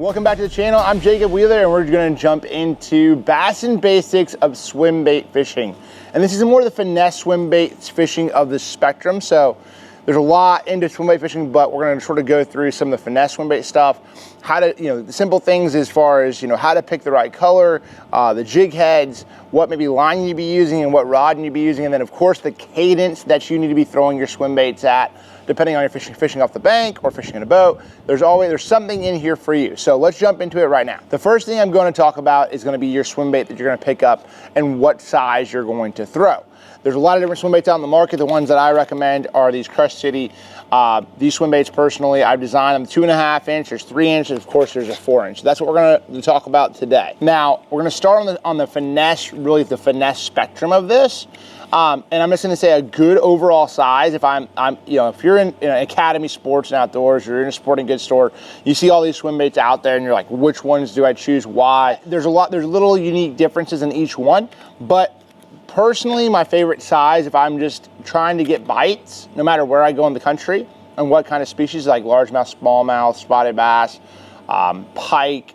Welcome back to the channel. I'm Jacob Wheeler, and we're going to jump into Bassin basics of swim bait fishing. And this is more the finesse swim baits fishing of the spectrum. So there's a lot into swim bait fishing, but we're going to sort of go through some of the finesse swim bait stuff. How to, the simple things as far as, how to pick the right color, the jig heads, what maybe line you need to be using and what rod you need to be using. And then of course the cadence that you need to be throwing your swim baits at, depending on your fishing off the bank or fishing in a boat. There's something in here for you. So let's jump into it right now. The first thing I'm going to talk about is going to be your swim bait that you're going to pick up and what size you're going to throw. There's a lot of different swim baits out in the market. The ones that I recommend are these Crush City. These swim baits, personally, I've designed them 2.5 inch, there's 3 inch, and of course there's a 4 inch. So that's what we're going to talk about today. Now, we're going to start on the finesse, really the finesse spectrum of this. And I'm just going to say a good overall size. If if you're in Academy Sports and Outdoors, you're in a sporting goods store, you see all these swim baits out there, and you're like, which ones do I choose? Why? There's little unique differences in each one, but personally, my favorite size, if I'm just trying to get bites, no matter where I go in the country, and what kind of species, like largemouth, smallmouth, spotted bass, pike,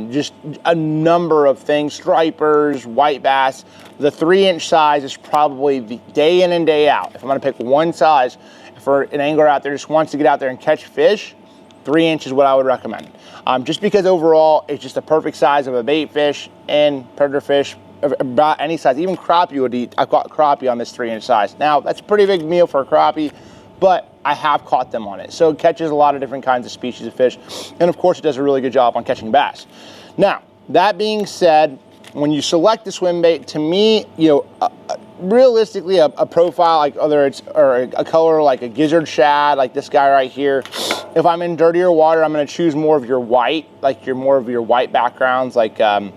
just a number of things, stripers, white bass. The 3 inch size is probably the day in and day out. If I'm gonna pick one size for an angler out there just wants to get out there and catch fish, 3 inch is what I would recommend. Just because overall, it's just a perfect size of a bait fish and predator fish, about any size. Even crappie would eat. I've caught crappie on this 3 inch size. Now, that's a pretty big meal for a crappie, but I have caught them on it. So it catches a lot of different kinds of species of fish. And of course, it does a really good job on catching bass. Now, that being said, when you select the swim bait, to me, realistically, a profile, like whether it's or a color like a gizzard shad, like this guy right here. If I'm in dirtier water, I'm going to choose more of your white, like more of your white backgrounds, like in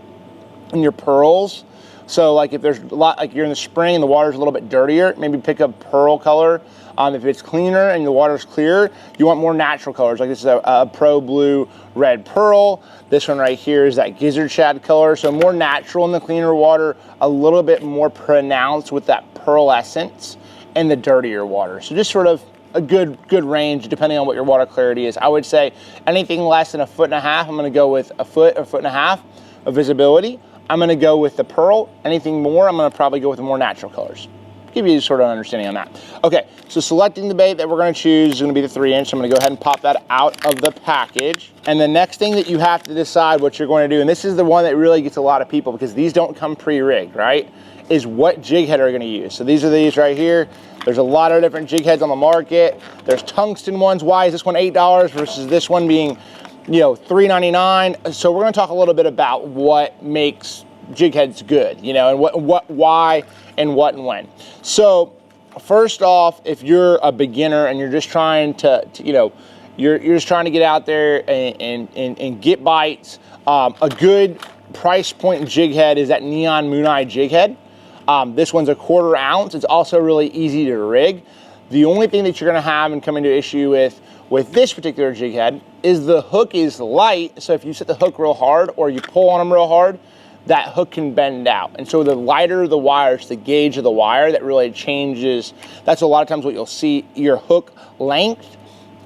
your pearls. So like if there's a lot, like you're in the spring and the water's a little bit dirtier, maybe pick a pearl color. If it's cleaner and the water's clear, you want more natural colors. Like this is a pro blue red pearl. This one right here is that gizzard shad color. So more natural in the cleaner water, a little bit more pronounced with that pearl essence in the dirtier water. So just sort of a good range depending on what your water clarity is. I would say anything less than 1.5 feet, I'm gonna go with a foot or 1.5 feet of visibility. I'm gonna go with the pearl. Anything more, I'm gonna probably go with the more natural colors. Give you sort of an understanding on that. Okay, so selecting the bait that we're gonna choose is gonna be the 3 inch. I'm gonna go ahead and pop that out of the package. And the next thing that you have to decide what you're going to do, and this is the one that really gets a lot of people because these don't come pre-rigged, right? Is what jig head are you gonna use. So these are these right here. There's a lot of different jig heads on the market. There's tungsten ones. Why is this one $8 versus this one being $3.99? So we're gonna talk a little bit about what makes jig heads good, and why and what and when. So first off, if you're a beginner and you're just trying to you're just trying to get out there and get bites, a good price point jig head is that Neon Moon Eye jig head. This one's a 1/4 ounce. It's also really easy to rig. The only thing that you're gonna have and come into issue with this particular jig head is the hook is light. So if you set the hook real hard or you pull on them real hard, that hook can bend out. And so the lighter the wire, it's the gauge of the wire that really changes. That's a lot of times what you'll see, your hook length.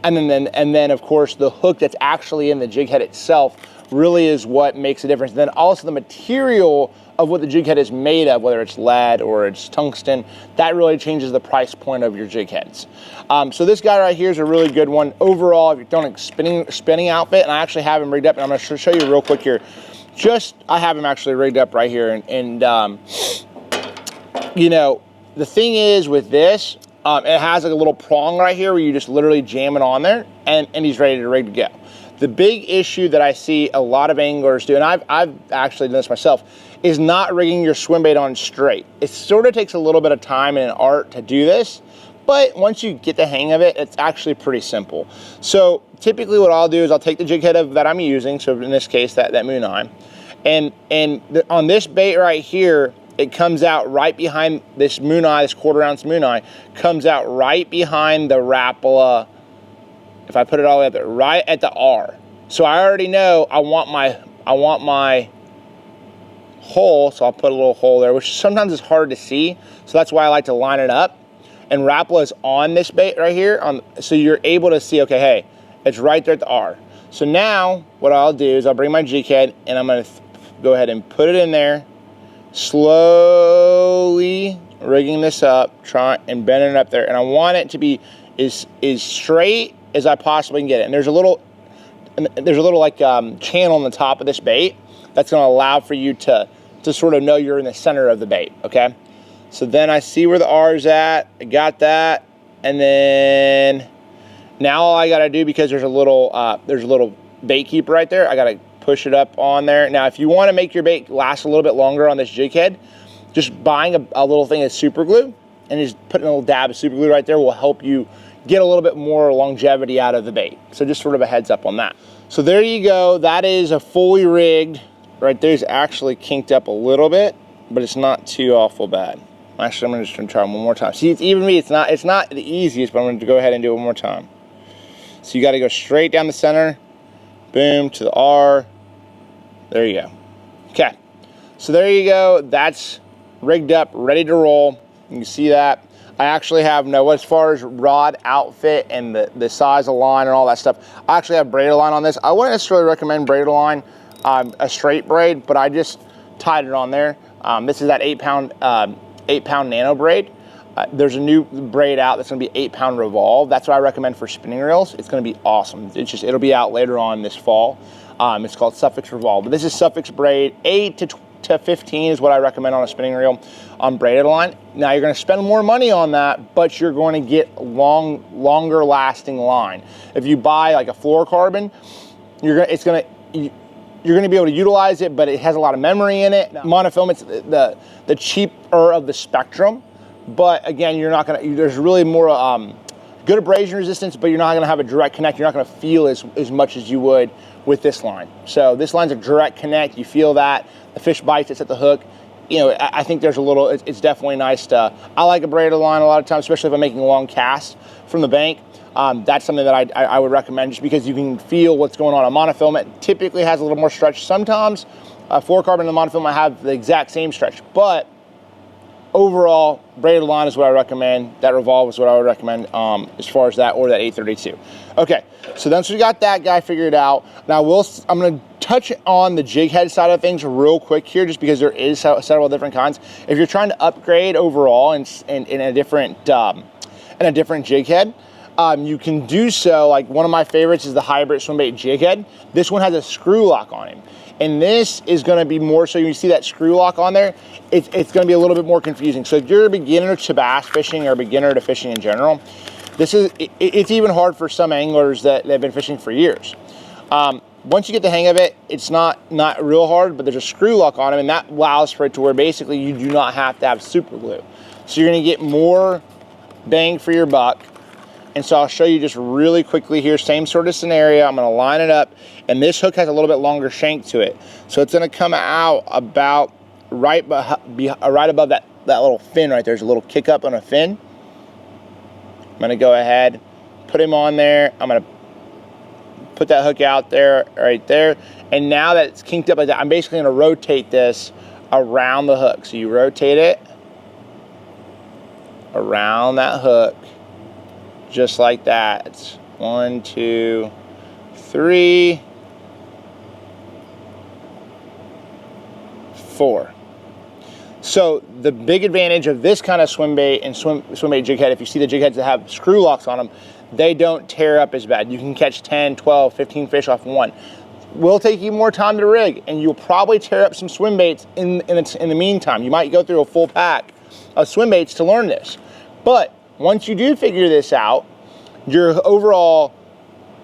And then of course the hook that's actually in the jig head itself really is what makes a difference. And then also the material of what the jig head is made of, whether it's lead or it's tungsten, that really changes the price point of your jig heads. So this guy right here is a really good one. Overall, if you're doing a spinning outfit, and I actually have him rigged up, and I'm gonna show you real quick here. I have him actually rigged up right here. And the thing is with this, it has like a little prong right here where you just literally jam it on there and he's ready to go. The big issue that I see a lot of anglers do, and I've actually done this myself, is not rigging your swim bait on straight. It sort of takes a little bit of time and an art to do this, but once you get the hang of it, it's actually pretty simple. So typically what I'll do is I'll take the jig head that I'm using, so in this case, that Moon Eye, and on this bait right here, it comes out right behind this Moon Eye, this 1/4 ounce Moon Eye, comes out right behind the Rapala. If I put it all the way up there, right at the R. So I already know I want my hole, so I'll put a little hole there, which sometimes is hard to see. So that's why I like to line it up. And Rapala is on this bait right here, so you're able to see, okay, hey, it's right there at the R. So now what I'll do is I'll bring my jig head and I'm gonna go ahead and put it in there, slowly rigging this up, and bending it up there. And I want it to be as straight as I possibly can get it. And there's a little like channel on the top of this bait that's gonna allow for you to sort of know you're in the center of the bait, okay? So then I see where the R is at, I got that, and then now all I gotta do, because there's a little bait keeper right there, I gotta push it up on there. Now, if you wanna make your bait last a little bit longer on this jig head, just buying a little thing of super glue and just putting a little dab of super glue right there will help you get a little bit more longevity out of the bait. So just sort of a heads up on that. So there you go, that is a fully rigged. Right there's actually kinked up a little bit, but it's not too awful bad. Actually, I'm just gonna try one more time. See, it's even me, it's not the easiest, but I'm gonna go ahead and do it one more time. So you gotta go straight down the center, boom, to the R. There you go. Okay, so there you go. That's rigged up, ready to roll. You can see that. I actually have as far as rod outfit and the size of line and all that stuff, I actually have braided line on this. I wouldn't necessarily recommend braided line, a straight braid, but I just tied it on there. This is that 8-pound nano braid. There's a new braid out that's gonna be 8-pound revolve. That's what I recommend for spinning reels. It's gonna be awesome. It'll be out later on this fall. It's called Suffix Revolve, but this is Suffix braid. 8 to 15 is what I recommend on a spinning reel on braided line. Now you're gonna spend more money on that, but you're going to get longer lasting line. If you buy like a fluorocarbon, you're gonna be able to utilize it, but it has a lot of memory in it. Monofilament, the cheaper of the spectrum, but again, there's really more good abrasion resistance, but you're not gonna have a direct connect. You're not gonna feel as much as you would with this line. So this line's a direct connect. You feel that. The fish bites, it's at the hook. You know, I think there's it's definitely nice I like a braided line a lot of times, especially if I'm making long casts from the bank. That's something that I would recommend, just because you can feel what's going on. A monofilament typically has a little more stretch. Sometimes fluorocarbon and the monofilament have the exact same stretch, but overall, braided line is what I recommend. That revolve is what I would recommend as far as that, or that 832. Okay, so once we got that guy figured out, now I'm gonna touch on the jig head side of things real quick here, just because there is several different kinds. If you're trying to upgrade overall in a different jig head, you can do so. Like, one of my favorites is the hybrid swimbait jig head. This one has a screw lock on it. And this is gonna be more, so you see that screw lock on there, it's gonna be a little bit more confusing. So if you're a beginner to bass fishing or a beginner to fishing in general, it's even hard for some anglers that have been fishing for years. Once you get the hang of it, it's not real hard, but there's a screw lock on it, and that allows for it to where basically you do not have to have super glue. So you're gonna get more bang for your buck. And so I'll show you just really quickly here, same sort of scenario. I'm gonna line it up, and this hook has a little bit longer shank to it. So it's gonna come out about right above that little fin right there. There's a little kick up on a fin. I'm gonna go ahead, put him on there. I'm gonna put that hook out there, right there. And now that it's kinked up like that, I'm basically gonna rotate this around the hook. So you rotate it around that hook, just like that. It's 1, 2, 3, 4. So the big advantage of this kind of swim bait and swimbait jig head, if you see the jig heads that have screw locks on them, they don't tear up as bad. You can catch 10, 12, 15 fish off one. Will take you more time to rig, and you'll probably tear up some swim baits in the meantime. You might go through a full pack of swim baits to learn this. But once you do figure this out, your overall,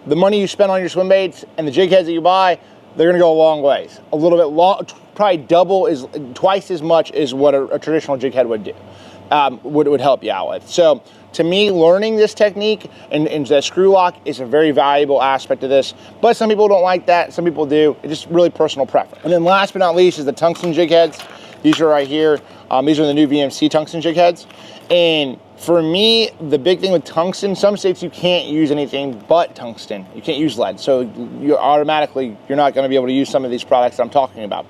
the money you spend on your swim baits and the jig heads that you buy, they're gonna go a long ways. A little bit long, probably twice as much as what a traditional jig head would do, would help you out with. So to me, learning this technique and the screw lock is a very valuable aspect of this, but some people don't like that, some people do. It's just really personal preference. And then last but not least is the tungsten jig heads. These are right here. These are the new VMC tungsten jig heads. And for me, the big thing with tungsten, some states you can't use anything but tungsten. You can't use lead. So you're not gonna be able to use some of these products that I'm talking about.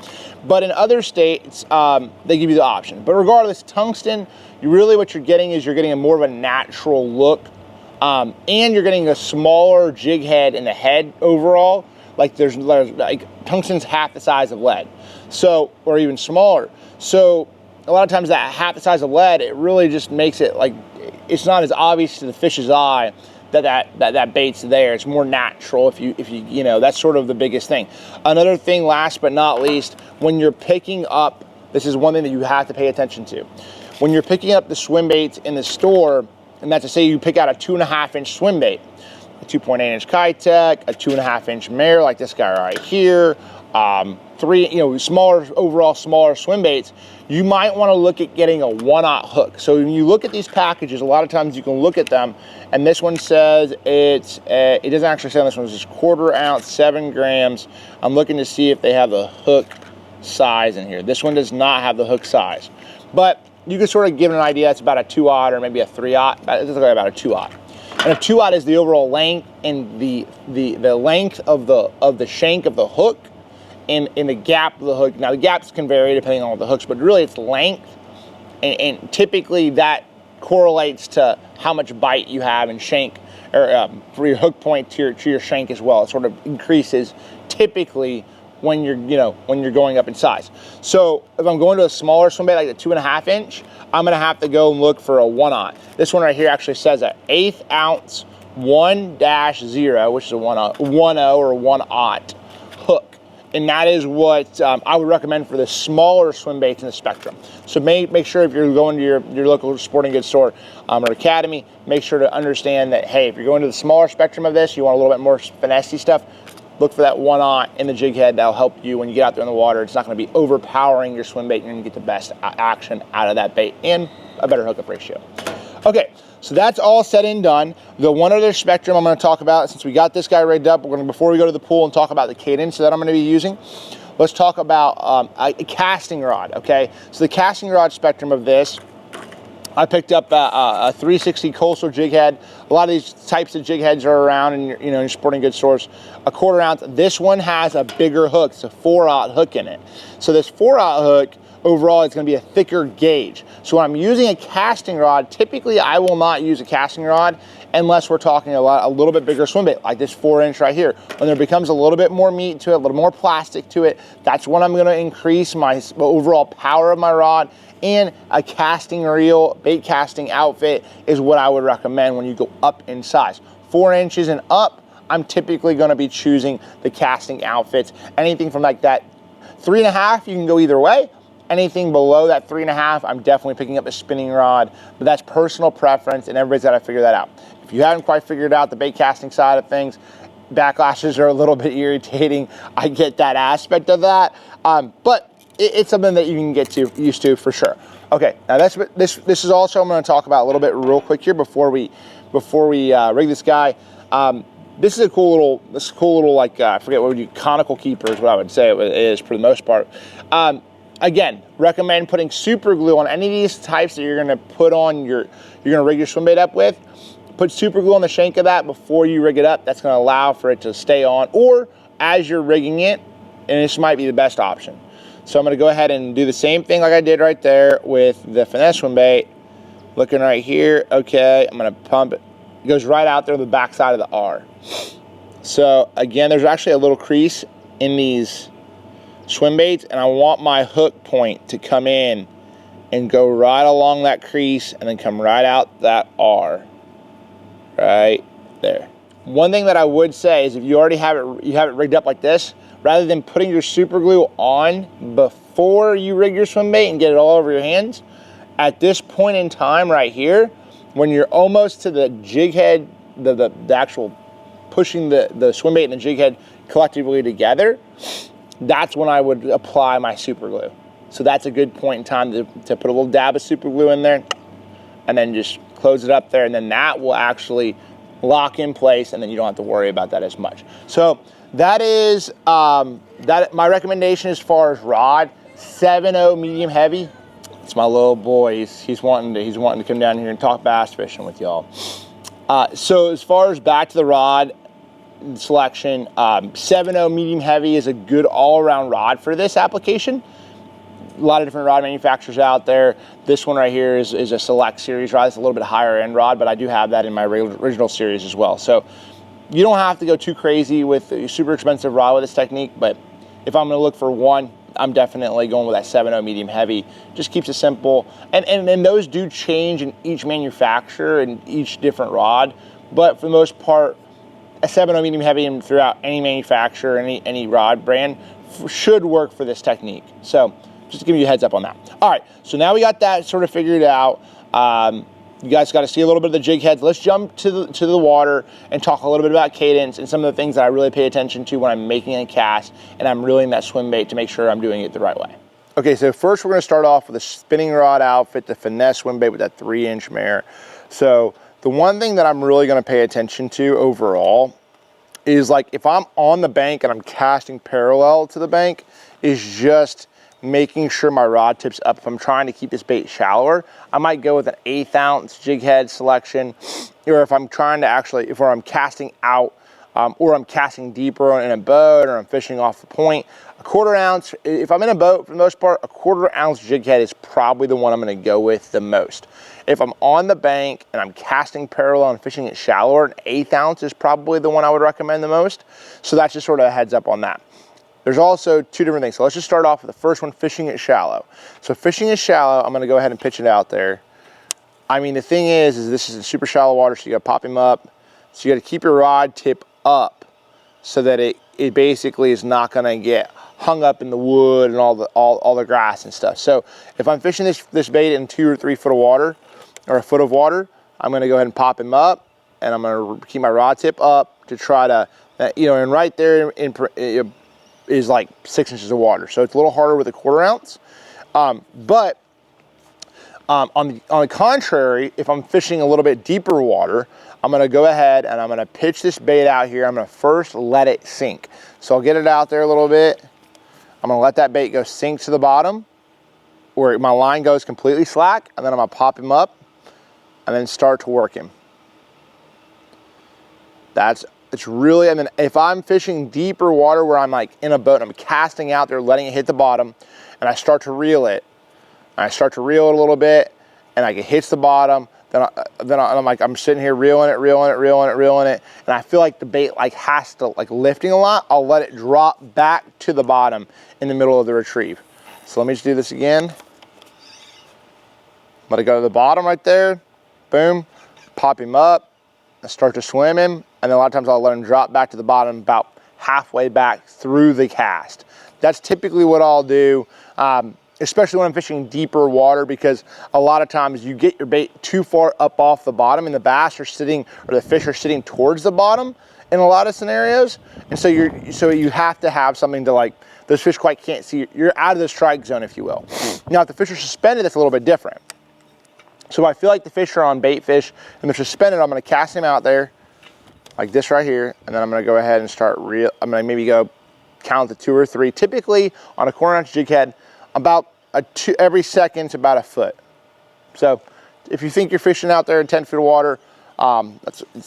But in other states, they give you the option. But regardless, tungsten, what you're getting is you're getting a more of a natural look, and you're getting a smaller jig head in the head overall. like there's like tungsten's half the size of lead, so, or even smaller. So a lot of times that half the size of lead, it really just makes it like, it's not as obvious to the fish's eye that bait's there. It's more natural if you know, that's sort of the biggest thing. Another thing, last but not least, when you're picking up, this is one thing that you have to pay attention to. When you're picking up the swim baits in the store, and that's to say you pick out a 2.5-inch swim bait, a 2.8-inch Kitech, a 2.5-inch Mare like this guy right here, three, you know, smaller swim baits, you might want to look at getting a 1/0 hook. So when you look at these packages, a lot of times you can look at them, and this one says it doesn't actually say on this one, it's just 1/4 ounce, 7 grams. I'm looking to see if they have the hook size in here. This one does not have the hook size, but you can sort of give an idea. It's about a 2/0 or maybe a 3/0. It's about a 2/0. And a 2/0 is the overall length, and the length of the shank of the hook in the gap of the hook. Now the gaps can vary depending on the hooks, but really it's length, and typically that correlates to how much bite you have in shank, or for your hook point to your shank as well. It sort of increases typically when you're going up in size. So if I'm going to a smaller swim bait like the 2.5-inch, I'm gonna have to go and look for a 1/0. This one right here actually says an 1/8 ounce 1-0, which is a 1/0 or 1/0 hook. And that is what I would recommend for the smaller swim baits in the spectrum. So make sure if you're going to your local sporting goods store or academy, make sure to understand that, hey, if you're going to the smaller spectrum of this, you want a little bit more finesse stuff, look for that 1/0 in the jig head. That'll help you when you get out there in the water. It's not going to be overpowering your swim bait. You're going to get the best action out of that bait and a better hookup ratio. Okay, so that's all said and done. The one other spectrum I'm going to talk about, since we got this guy rigged up, we're going to, before we go to the pool and talk about the cadence that I'm going to be using, let's talk about a casting rod, okay? So the casting rod spectrum of this, I picked up a 360 coastal jig head. A lot of these types of jig heads are around in your sporting goods stores. A 1/4 ounce. This one has a bigger hook. It's a 4/0 hook in it. So this 4/0 hook, overall, it's going to be a thicker gauge. So when I'm using a casting rod, typically I will not use a casting rod unless we're talking a little bit bigger swim bait, like this 4-inch right here. When there becomes a little bit more meat to it, a little more plastic to it, that's when I'm going to increase my overall power of my rod. And a casting reel, bait casting outfit is what I would recommend when you go up in size. 4 inches and up, I'm typically going to be choosing the casting outfits. Anything from like that 3.5, you can go either way. Anything below that 3.5, I'm definitely picking up a spinning rod, but that's personal preference, and everybody's got to figure that out. If you haven't quite figured out the bait casting side of things, backlashes are a little bit irritating. I get that aspect of that, but it's something that you can get used to for sure. Okay, now this is also I'm going to talk about a little bit real quick here before we rig this guy. This is a cool little like I forget what we do, conical keeper is what I would say it is for the most part. Again, recommend putting super glue on any of these types that you're going to put on you're going to rig your swim bait up with. Put super glue on the shank of that before you rig it up. That's going to allow for it to stay on, or as you're rigging it, and this might be the best option. So I'm going to go ahead and do the same thing like I did right there with the Finesse swim bait. Looking right here, okay, I'm going to pump it. It goes right out there on the back side of the R. So again, there's actually a little crease in these swim baits, and I want my hook point to come in and go right along that crease and then come right out that R. Right there. One thing that I would say is if you already have it rigged up like this, rather than putting your super glue on before you rig your swim bait and get it all over your hands, at this point in time right here, when you're almost to the jig head, the actual pushing the swim bait and the jig head collectively together, that's when I would apply my super glue. So that's a good point in time to put a little dab of super glue in there and then just close it up there, and then that will actually lock in place, and then you don't have to worry about that as much. So that is my recommendation as far as rod. 7.0 medium heavy. It's my little boy. He's wanting to come down here and talk bass fishing with y'all. So as far as back to the rod selection, 7.0 medium heavy is a good all-around rod for this application. A lot of different rod manufacturers out there. This one right here is a select series rod. It's a little bit higher end rod, but I do have that in my original series as well. So You don't have to go too crazy with a super expensive rod with this technique, but if I'm gonna look for one, I'm definitely going with that 7.0 medium heavy. Just keeps it simple. And those do change in each manufacturer and each different rod, but for the most part, a 7.0 medium heavy and throughout any manufacturer, any rod brand should work for this technique. So just to give you a heads up on that. All right, so now we got that sort of figured out. You guys got to see a little bit of the jig heads. Let's jump to the water and talk a little bit about cadence and some of the things that I really pay attention to when I'm making a cast and I'm reeling that swim bait to make sure I'm doing it the right way. Okay, so first we're going to start off with a spinning rod outfit, the Finesse swim bait with that 3-inch mare. So the one thing that I'm really going to pay attention to overall is, like, if I'm on the bank and I'm casting parallel to the bank, is just making sure my rod tip's up. If I'm trying to keep this bait shallower, I might go with an 1/8 ounce jig head selection, or if I'm trying to actually, if I'm casting out, or I'm casting deeper in a boat, or I'm fishing off the point, a 1/4 ounce, if I'm in a boat for the most part, a 1/4 ounce jig head is probably the one I'm gonna go with the most. If I'm on the bank and I'm casting parallel and fishing it shallower, an 1/8 ounce is probably the one I would recommend the most. So that's just sort of a heads up on that. There's also two different things. So let's just start off with the first one, fishing it shallow. So fishing it shallow, I'm gonna go ahead and pitch it out there. I mean, the thing is this is in super shallow water, so you gotta pop him up. So you gotta keep your rod tip up so that it basically is not gonna get hung up in the wood and all the grass and stuff. So if I'm fishing this bait in 2 or 3 foot of water, or a foot of water, I'm gonna go ahead and pop him up, and I'm gonna keep my rod tip up to try to, and right there is like 6 inches of water. So it's a little harder with a 1/4 ounce. But on the contrary, if I'm fishing a little bit deeper water, I'm gonna go ahead and I'm gonna pitch this bait out here. I'm gonna first let it sink. So I'll get it out there a little bit. I'm gonna let that bait go sink to the bottom where my line goes completely slack, and then I'm gonna pop him up and then start to work him. It's really, and then if I'm fishing deeper water where I'm like in a boat and I'm casting out there, letting it hit the bottom, and I start to reel it, and I start to reel it a little bit, and like it hits the bottom, then I'm sitting here reeling it, and I feel like the bait like has to, like, lifting a lot, I'll let it drop back to the bottom in the middle of the retrieve. So let me just do this again. Let it go to the bottom right there, boom, pop him up, and start to swim him, and then a lot of times I'll let him drop back to the bottom about halfway back through the cast. That's typically what I'll do, especially when I'm fishing deeper water, because a lot of times you get your bait too far up off the bottom and the bass are sitting, or the fish are sitting towards the bottom in a lot of scenarios. And so you have to have something to, like, those fish quite can't see. You're out of the strike zone, if you will. Now, if the fish are suspended, that's a little bit different. So if I feel like the fish are on bait fish and they're suspended, I'm gonna cast them out there like this right here, and then I'm gonna go ahead and start I'm gonna maybe go count to 2 or 3. Typically on a 1/4 ounce jig head, about every second's about a foot. So if you think you're fishing out there in 10 feet of water,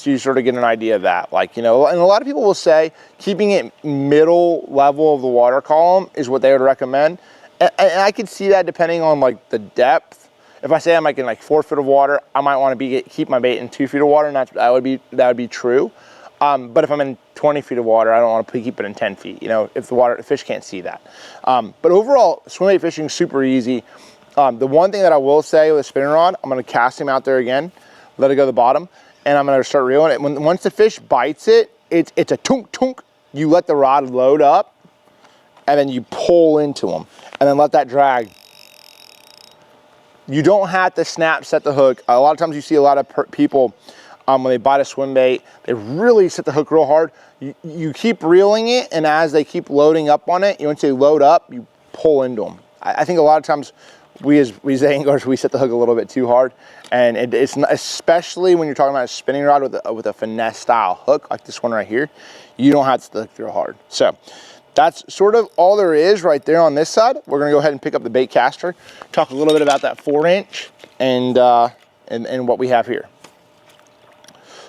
you sort of get an idea of that. Like, and a lot of people will say keeping it middle level of the water column is what they would recommend. And I could see that depending on, like, the depth. If I say I'm like in like 4 feet of water, I might want to keep my bait in 2 feet of water, and that would be true. But if I'm in 20 feet of water, I don't want to keep it in 10 feet. If the fish can't see that. But overall, swim bait fishing is super easy. The one thing that I will say with a spinning rod, I'm going to cast him out there again, let it go to the bottom, and I'm going to start reeling it. Once the fish bites it, it's a tunk tunk. You let the rod load up, and then you pull into him, and then let that drag. You don't have to snap set the hook. A lot of times you see a lot of people, when they bite a swim bait, they really set the hook real hard. You keep reeling it, and as they keep loading up on it, once they load up, you pull into them. I think a lot of times we as anglers, we set the hook a little bit too hard, and it's not, especially when you're talking about a spinning rod with a finesse style hook like this one right here, you don't have to set the hook real hard. So that's sort of all there is right there on this side. We're gonna go ahead and pick up the bait caster, talk a little bit about that 4-inch and what we have here.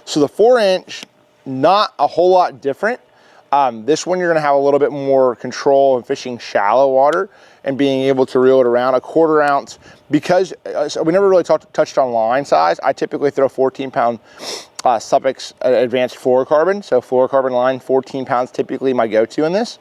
So the 4-inch, not a whole lot different. This one you're gonna have a little bit more control in fishing shallow water and being able to reel it around. A 1/4 ounce, because so we never really touched on line size. I typically throw 14-pound Swimbaits advanced fluorocarbon. So fluorocarbon line, 14 pounds typically my go-to in this.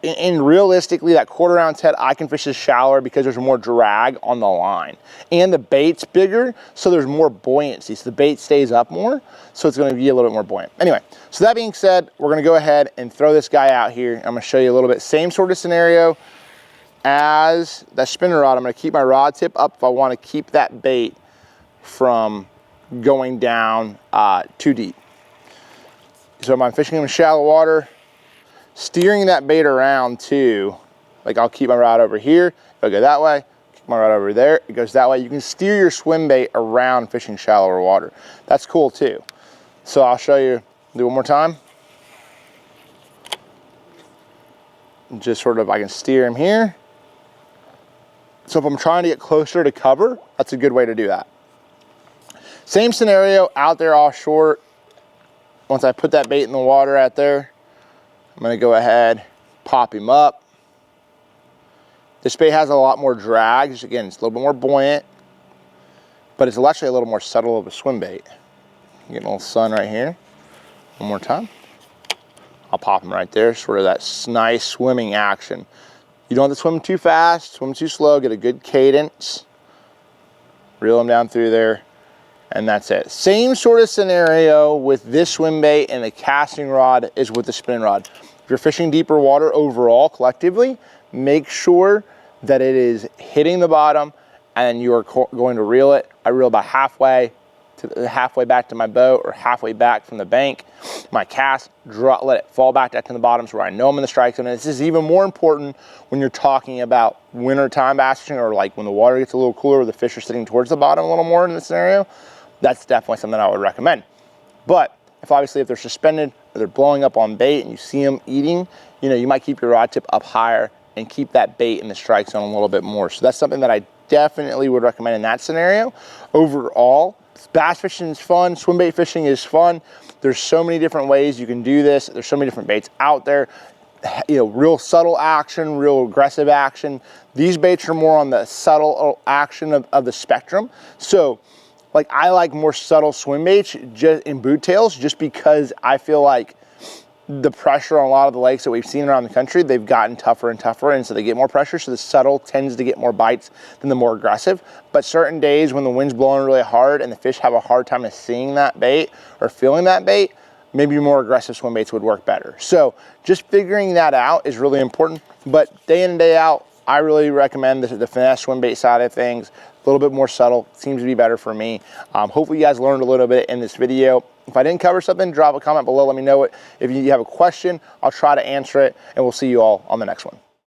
And realistically, that 1/4 ounce head, I can fish this shallower because there's more drag on the line. And the bait's bigger, so there's more buoyancy. So the bait stays up more, so it's gonna be a little bit more buoyant. Anyway, so that being said, we're gonna go ahead and throw this guy out here. I'm gonna show you a little bit, same sort of scenario as that spinner rod. I'm gonna keep my rod tip up if I wanna keep that bait from going down too deep. So if I'm fishing in shallow water, steering that bait around too, like I'll keep my rod over here, it'll go that way, keep my rod over there, it goes that way. You can steer your swim bait around fishing shallower water. That's cool too. So I'll show you, do one more time. Just sort of, I can steer him here. So if I'm trying to get closer to cover, that's a good way to do that. Same scenario out there offshore. Once I put that bait in the water out there, I'm gonna go ahead, pop him up. This bait has a lot more drag. Just again, it's a little bit more buoyant, but it's actually a little more subtle of a swim bait. Getting a little sun right here. One more time. I'll pop him right there, sort of that nice swimming action. You don't have to swim too fast, swim too slow, get a good cadence. Reel him down through there, and that's it. Same sort of scenario with this swim bait and the casting rod is with the spin rod. If you're fishing deeper water overall, collectively, make sure that it is hitting the bottom and you are going to reel it. I reel about halfway back to my boat or halfway back from the bank. My cast, let it fall back down to the bottom so where I know I'm in the strike zone. And this is even more important when you're talking about wintertime bass fishing, or like when the water gets a little cooler, the fish are sitting towards the bottom a little more in this scenario. That's definitely something I would recommend. But if they're suspended or they're blowing up on bait and you see them eating, you might keep your rod tip up higher and keep that bait in the strike zone a little bit more. So that's something that I definitely would recommend in that scenario. Overall, bass fishing is fun, swim bait fishing is fun. There's so many different ways you can do this. There's so many different baits out there. Real subtle action, real aggressive action. These baits are more on the subtle action of the spectrum. So, I like more subtle swim baits just in boot tails, just because I feel like the pressure on a lot of the lakes that we've seen around the country, they've gotten tougher and tougher, and so they get more pressure, so the subtle tends to get more bites than the more aggressive. But certain days when the wind's blowing really hard and the fish have a hard time of seeing that bait or feeling that bait, maybe more aggressive swim baits would work better. So just figuring that out is really important. But day in and day out, I really recommend the Finesse swim bait side of things. A little bit more subtle, seems to be better for me. Hopefully you guys learned a little bit in this video. If I didn't cover something, drop a comment below, let me know it. If you have a question, I'll try to answer it, and we'll see you all on the next one.